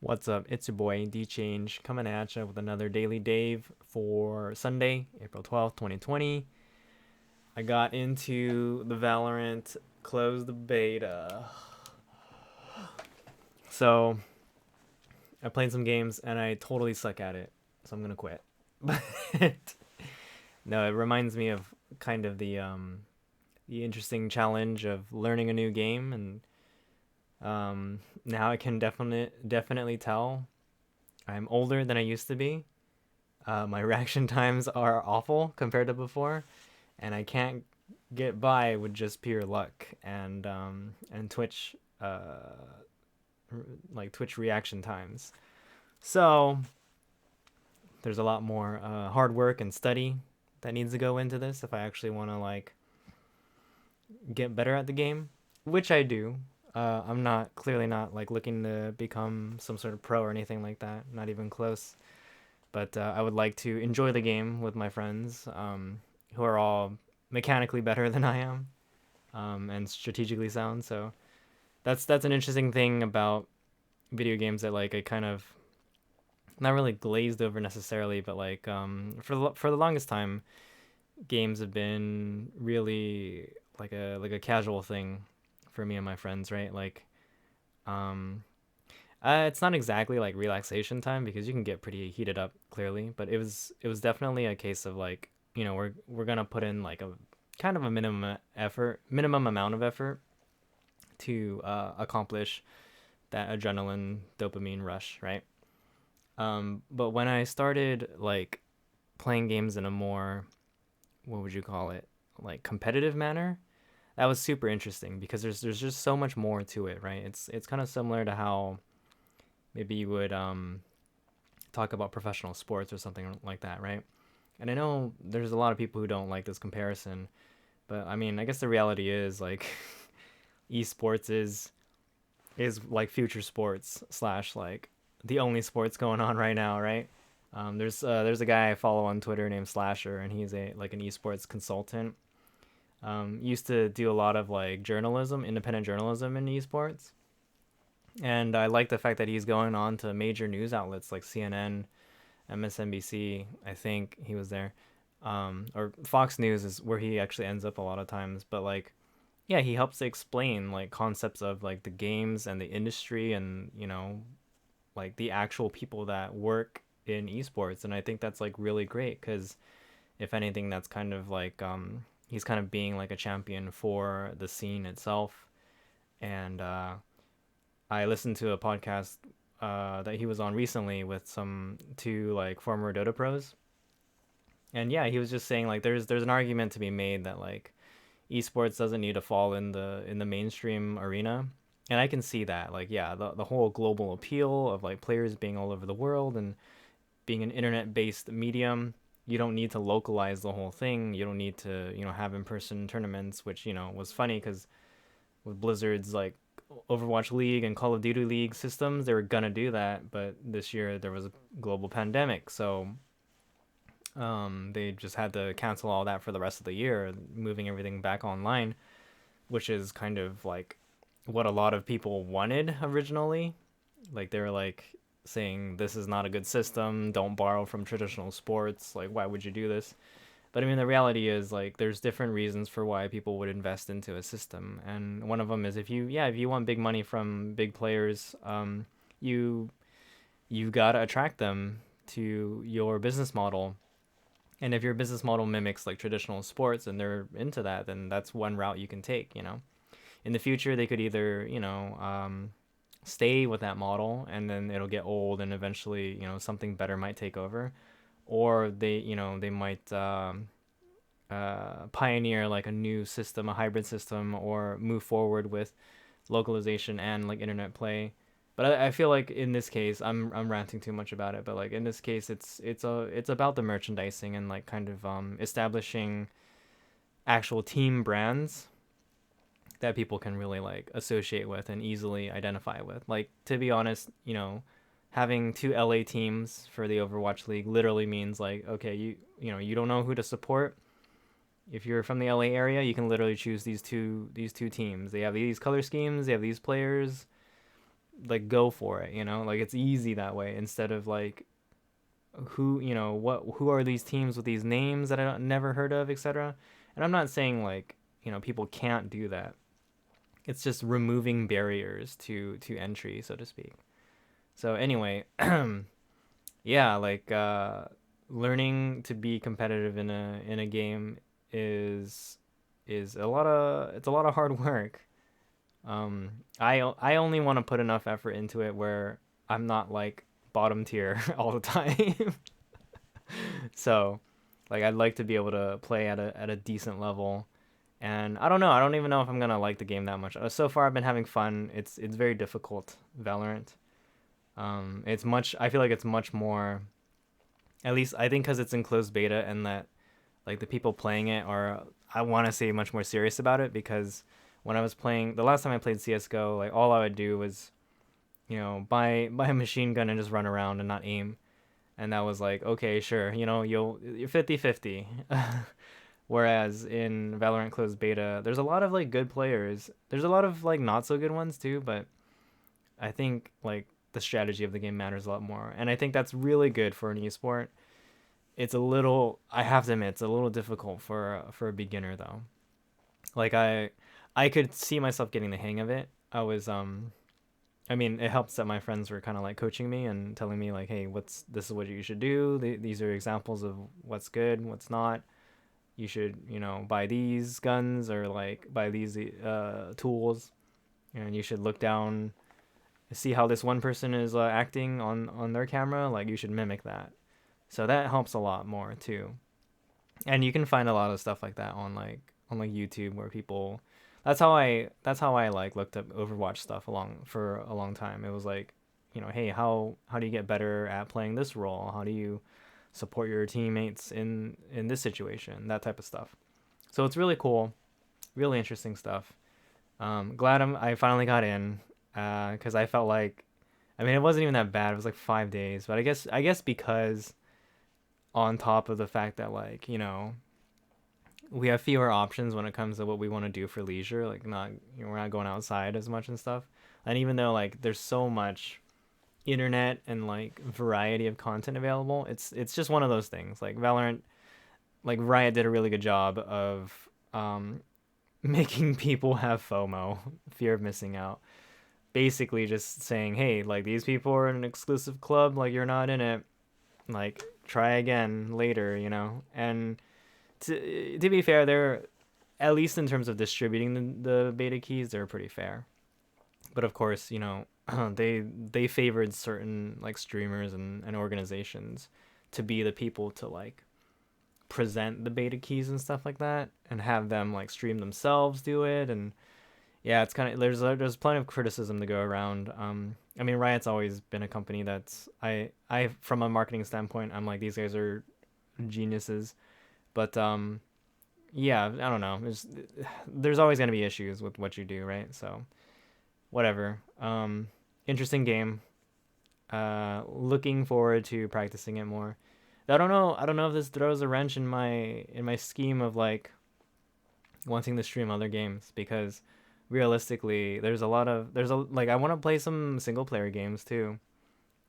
What's up? It's your boy D Change coming at you with another Daily Dave for Sunday, April 12th, 2020. I got into the Valorant closed beta. So I played some games and I totally suck at it. So I'm gonna quit. But no, it reminds me of kind of the interesting challenge of learning a new game, and now I can definitely tell I'm older than I used to be. My reaction times are awful compared to before, and I can't get by with just pure luck and Twitch like Twitch reaction times. So there's a lot more hard work and study that needs to go into this if I actually want to like get better at the game, which I do. I'm not clearly not like looking to become some sort of pro or anything like that. Not even close. But I would like to enjoy the game with my friends, who are all mechanically better than I am, and strategically sound. So that's an interesting thing about video games that like I kind of not really glazed over necessarily, but like for the longest time, games have been really like a casual thing for me and my friends, right? Like um, it's not exactly like relaxation time because you can get pretty heated up clearly, but it was definitely a case of like, we're gonna put in like a kind of a minimum amount of effort to accomplish that adrenaline dopamine rush, right? But when I started like playing games in a more, what would you call it, like competitive manner, that was super interesting because there's just so much more to it, right? It's kind of similar to how maybe you would talk about professional sports or something like that, right? And I know there's a lot of people who don't like this comparison, but I mean, I guess the reality is like esports is like future sports slash like the only sports going on right now, right? There's a guy I follow on Twitter named Slasher, and he's a like an esports consultant. Used to do a lot of like journalism, independent journalism in esports, and I like the fact that he's going on to major news outlets like CNN, MSNBC. I think he was there, or Fox News is where he actually ends up a lot of times. But like, yeah, he helps to explain like concepts of like the games and the industry, and like the actual people that work in esports. And I think that's like really great because if anything, that's kind of like he's kind of being like a champion for the scene itself. And I listened to a podcast that he was on recently with some two like former Dota pros, and yeah, he was just saying like there's an argument to be made that like esports doesn't need to fall in the mainstream arena, and I can see that. Like, yeah, the whole global appeal of like players being all over the world and being an internet based medium, you don't need to localize the whole thing. You don't need to have in person tournaments, which was funny because with Blizzard's like Overwatch League and Call of Duty League systems, they were gonna do that, but this year there was a global pandemic, so they just had to cancel all that for the rest of the year, moving everything back online, which is kind of like what a lot of people wanted originally. Like they were like saying this is not a good system, don't borrow from traditional sports, like why would you do this? But I mean, the reality is like there's different reasons for why people would invest into a system, and one of them is if you want big money from big players, you you gotta attract them to your business model. And if your business model mimics like traditional sports and they're into that, then that's one route you can take. In the future, they could either stay with that model and then it'll get old and eventually something better might take over, or they might pioneer like a new system, a hybrid system, or move forward with localization and like internet play. But I feel like in this case, I'm ranting too much about it. But like in this case, it's about the merchandising and like kind of establishing actual team brands that people can really like associate with and easily identify with. Like, to be honest, having two LA teams for the Overwatch League literally means like, okay, you don't know who to support. If you're from the LA area, you can literally choose these two teams. They have these color schemes, they have these players. like go for it, like it's easy that way instead of like who are these teams with these names that I never heard of, etc. And I'm not saying like, people can't do that. It's just removing barriers to entry, so to speak. So anyway, yeah, like learning to be competitive in a game is it's a lot of hard work. I only want to put enough effort into it where I'm not like bottom tier all the time. So, like I'd like to be able to play at a decent level. And I don't know. I don't even know if I'm gonna like the game that much. So far, I've been having fun. It's very difficult, Valorant. It's much. I feel like it's much more. At least I think because it's in closed beta and that like the people playing it are, I want to say, much more serious about it. Because when I was playing the last time I played CS:GO, like all I would do was, buy a machine gun and just run around and not aim. And that was like, okay, sure, you're 50-50. Whereas in Valorant closed beta, there's a lot of like good players. There's a lot of like not so good ones too, but I think like the strategy of the game matters a lot more. And I think that's really good for an esport. It's a little, I have to admit, it's a little difficult for a beginner though. Like I could see myself getting the hang of it. I mean, it helps that my friends were kind of like coaching me and telling me like, hey, this is what you should do. These are examples of what's good, what's not. You should, buy these guns or like buy these tools, and you should look down, see how this one person is acting on their camera. Like you should mimic that. So that helps a lot more too. And you can find a lot of stuff like that on YouTube where people. That's how I like looked up Overwatch stuff for a long time. It was like, hey, how do you get better at playing this role? How do you support your teammates in this situation? That type of stuff. So it's really cool, really interesting stuff. Glad I finally got in, because I felt like, I mean, it wasn't even that bad. It was like 5 days, but I guess because on top of the fact that like we have fewer options when it comes to what we want to do for leisure, like not we're not going outside as much and stuff. And even though like there's so much internet and like variety of content available, it's just one of those things. Like Valorant, like Riot did a really good job of making people have FOMO, fear of missing out. Basically just saying, hey, like these people are in an exclusive club, like you're not in it, like try again later, And to be fair, they're, at least in terms of distributing the beta keys, they're pretty fair. But of course, they favored certain like streamers and organizations to be the people to like present the beta keys and stuff like that, and have them like stream themselves do it. And yeah, it's kind of, there's plenty of criticism to go around. I mean, Riot's always been a company that's, I from a marketing standpoint, I'm like, these guys are geniuses. But yeah, I don't know. There's always gonna be issues with what you do, right? So whatever. Interesting game. Looking forward to practicing it more. I don't know. I don't know if this throws a wrench in my scheme of like wanting to stream other games, because realistically, there's a like I want to play some single player games too.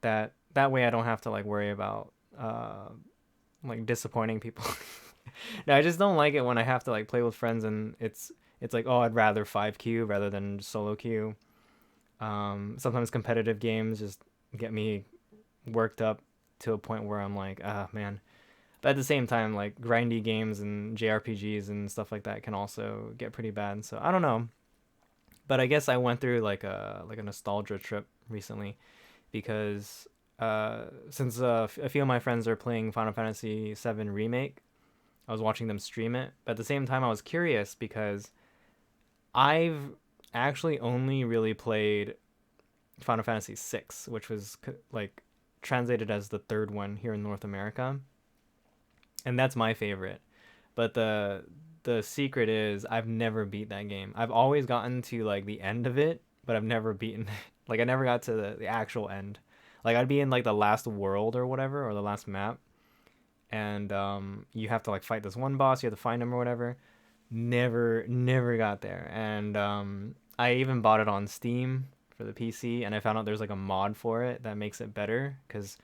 That way I don't have to like worry about like disappointing people. No, I just don't like it when I have to like play with friends and it's like, oh, I'd rather 5Q rather than solo queue. Sometimes competitive games just get me worked up to a point where I'm like, ah, man. But at the same time, like grindy games and JRPGs and stuff like that can also get pretty bad. So I don't know. But I guess I went through like a nostalgia trip recently, because since a few of my friends are playing Final Fantasy VII Remake, I was watching them stream it. But at the same time, I was curious because I've actually only really played Final Fantasy VI, which was like translated as the third one here in North America, and that's my favorite. But the secret is I've never beat that game. I've always gotten to like the end of it, but I've never beaten like I never got to the actual end. Like I'd be in like the last world or whatever, or the last map, and you have to like fight this one boss, you have to find him or whatever. Never got there. And I even bought it on Steam for the PC, and I found out there's like a mod for it that makes it better because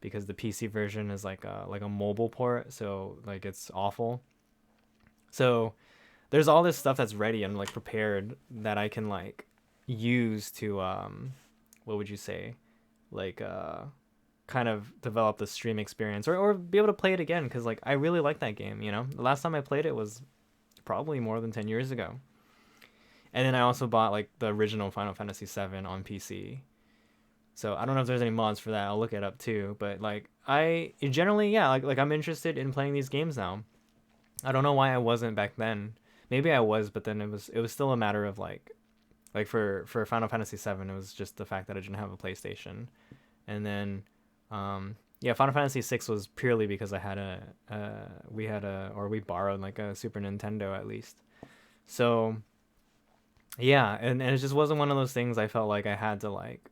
the PC version is like a mobile port, so like it's awful. So there's all this stuff that's ready and like prepared that I can like use to what would you say, like kind of develop the stream experience, or be able to play it again, because like I really like that game. The last time I played it was probably more than 10 years ago. And then I also bought like the original Final Fantasy VII on PC. So I don't know if there's any mods for that. I'll look it up too. But like I generally, yeah, like I'm interested in playing these games now. I don't know why I wasn't back then. Maybe I was, but then it was still a matter of like for Final Fantasy VII, it was just the fact that I didn't have a PlayStation. And then yeah, Final Fantasy VI was purely because I had we borrowed like a Super Nintendo at least. So yeah, and it just wasn't one of those things I felt like I had to like,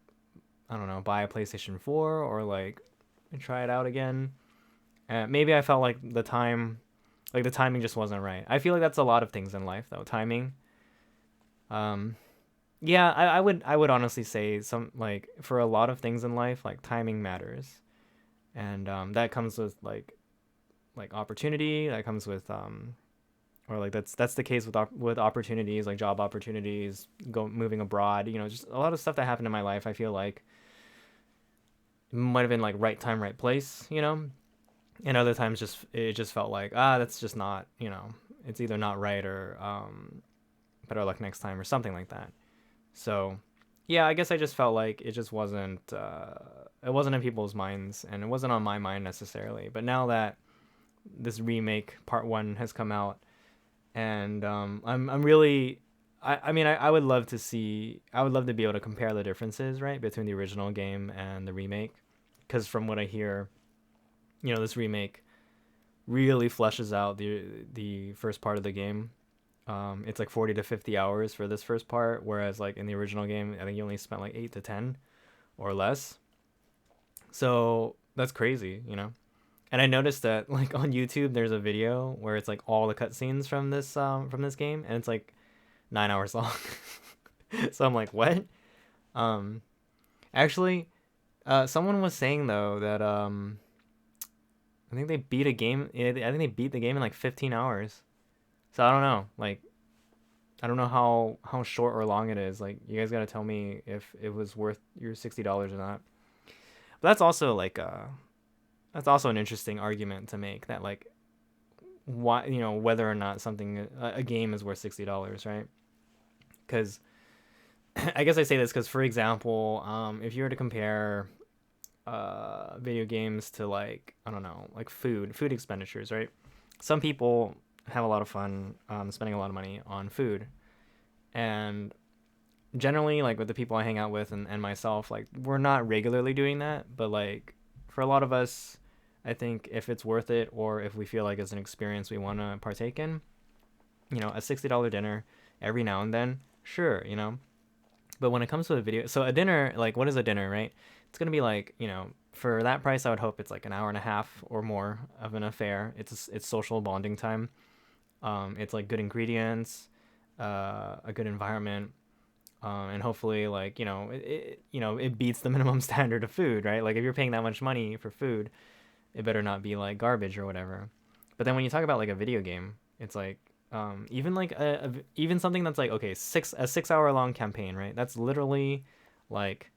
I don't know, buy a PlayStation 4 or like try it out again. Maybe I felt like the timing just wasn't right. I feel like that's a lot of things in life though, timing. Yeah, I would honestly say some like for a lot of things in life, like timing matters. And that comes with like opportunity, that comes with or like that's the case with opportunities, like job opportunities, moving abroad, just a lot of stuff that happened in my life. I feel like might have been like right time, right place. And other times it just felt like that's just not, it's either not right or better luck next time or something like that. So yeah, I guess I just felt like it just wasn't it wasn't in people's minds, and it wasn't on my mind necessarily. But now that this remake part 1 has come out, and I'm really, I mean I would love to be able to compare the differences, right, between the original game and the remake, because from what I hear, this remake really fleshes out the first part of the game. It's like 40 to 50 hours for this first part, whereas like in the original game, I think you only spent like 8 to 10 or less. So that's crazy. And I noticed that like on YouTube, there's a video where it's like all the cutscenes from this game, and it's like 9 hours long. So I'm like, what? Um, Actually, someone was saying though that I think they beat a game. I think they beat the game in like 15 hours. So I don't know. Like, I don't know how short or long it is. Like, you guys gotta tell me if it was worth your $60 or not. But that's also an interesting argument to make, that like why, whether or not a game is worth $60, right? Because I guess I say this because, for example, if you were to compare video games to like, I don't know, like food expenditures, right? Some people have a lot of fun spending a lot of money on food, and generally like with the people I hang out with and myself, like we're not regularly doing that, but like for a lot of us, I think if it's worth it, or if we feel like it's an experience we want to partake in, a $60 dinner every now and then, sure. But when it comes to a video, so a dinner, like what is a dinner, right? It's gonna be like, for that price, I would hope it's like an hour and a half or more of an affair. It's social bonding time. It's like good ingredients, a good environment, and hopefully like it beats the minimum standard of food, right? Like if you're paying that much money for food, it better not be like garbage or whatever. But then when you talk about like a video game, it's like even like even something that's like, okay, a 6 hour long campaign, right? That's literally like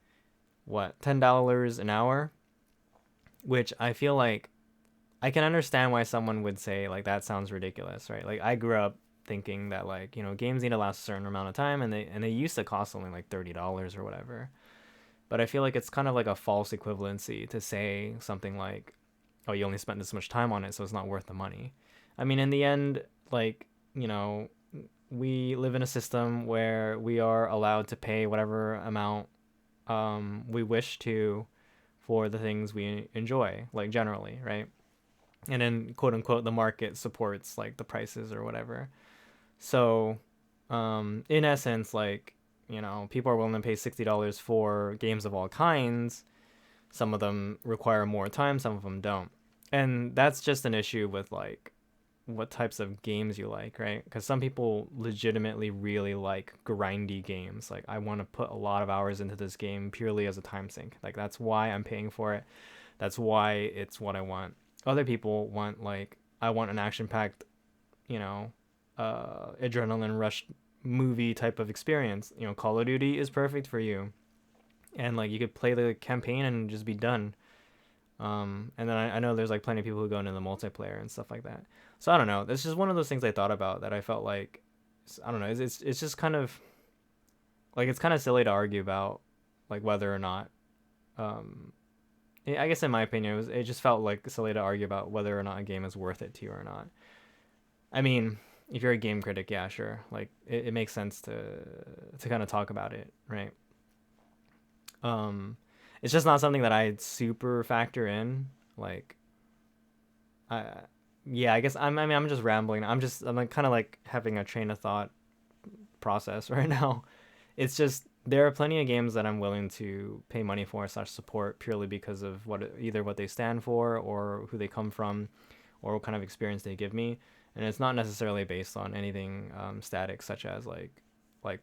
what, $10 an hour, which I feel like I can understand why someone would say like that sounds ridiculous, right? Like I grew up thinking that like, games need to last a certain amount of time, and they used to cost only like $30 or whatever. But I feel like it's kind of like a false equivalency to say something like, oh, you only spent this much time on it, so it's not worth the money. I mean, in the end, like, we live in a system where we are allowed to pay whatever amount we wish to for the things we enjoy, like generally, right? And then quote unquote the market supports like the prices or whatever. So in essence, like, people are willing to pay $60 for games of all kinds. Some of them require more time, some of them don't. And that's just an issue with like what types of games you like, right? Because some people legitimately really like grindy games. Like, I want to put a lot of hours into this game purely as a time sink. Like, that's why I'm paying for it. That's why it's what I want. Other people want, like, I want an action-packed, you know, adrenaline rush movie type of experience. You know, Call of Duty is perfect for you, and like you could play the campaign and just be done. And then I know there's like plenty of people who go into the multiplayer and stuff like that. So I don't know. It's just one of those things I thought about that I felt like, I don't know. It's just kind of like, it's kind of silly to argue about like whether or not. Um, I guess in my opinion, it just felt like silly to argue about whether or not a game is worth it to you or not. I mean, if you're a game critic, yeah, sure. Like it makes sense to kind of talk about it, right? Um, it's just not something that I super factor in. Like, I, yeah, I guess I mean, I'm just rambling. I'm like kind of like having a train of thought process right now. It's just there are plenty of games that I'm willing to pay money for slash support purely because of either what they stand for or who they come from or what kind of experience they give me, and it's not necessarily based on anything static such as like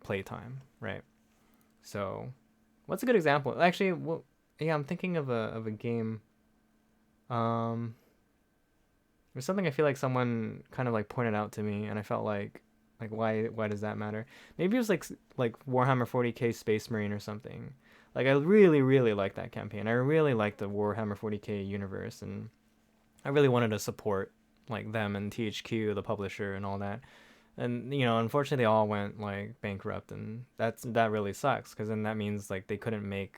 playtime, right? So, what's a good example? Actually, well, yeah, I'm thinking of a game. Um, there's something I feel like someone kind of like pointed out to me, and I felt like why does that matter? Maybe it was like Warhammer 40K Space Marine or something. Like I really like that campaign. I really like the Warhammer 40K universe, and I really wanted to support like them and THQ, the publisher, and all that. And you know, unfortunately, they all went like bankrupt, and that really sucks because then that means like they couldn't make.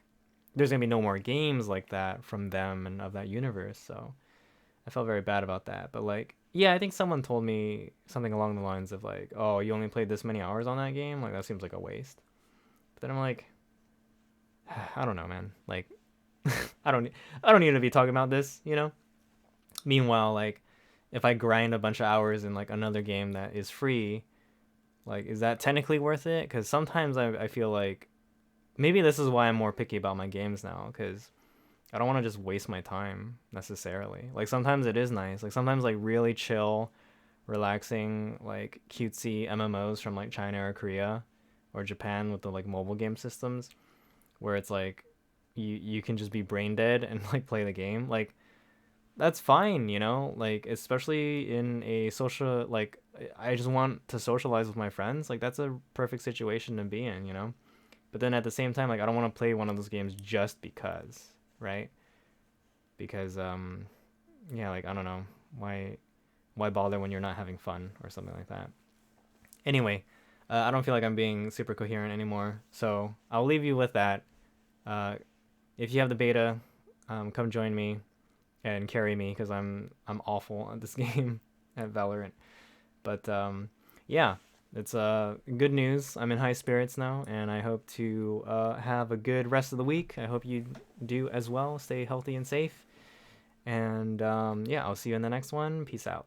There's gonna be no more games like that from them and of that universe. So I felt very bad about that. But like, yeah, I think someone told me something along the lines of like, "Oh, you only played this many hours on that game? Like that seems like a waste." But then I'm like, I don't know, man. Like, I don't I don't need to be talking about this, you know? Meanwhile, like if I grind a bunch of hours in like another game that is free, like is that technically worth it? Cuz sometimes I feel like maybe this is why I'm more picky about my games now, cuz I don't want to just waste my time necessarily. Like sometimes it is nice. Like sometimes like really chill, relaxing, like cutesy MMOs from like China or Korea or Japan with the like mobile game systems where it's like you can just be brain dead and like play the game. Like that's fine, you know? Like especially in a social like I just want to socialize with my friends. Like that's a perfect situation to be in, you know? But then at the same time like I don't want to play one of those games just because, right? Because yeah, like I don't know why bother when you're not having fun or something like that. Anyway, I don't feel like I'm being super coherent anymore, so I'll leave you with that. uh, if you have the beta, come join me and carry me because I'm awful at this game at Valorant. But yeah, it's good news. I'm in high spirits now, and I hope to have a good rest of the week. I hope you do as well. Stay healthy and safe. And yeah, I'll see you in the next one. Peace out.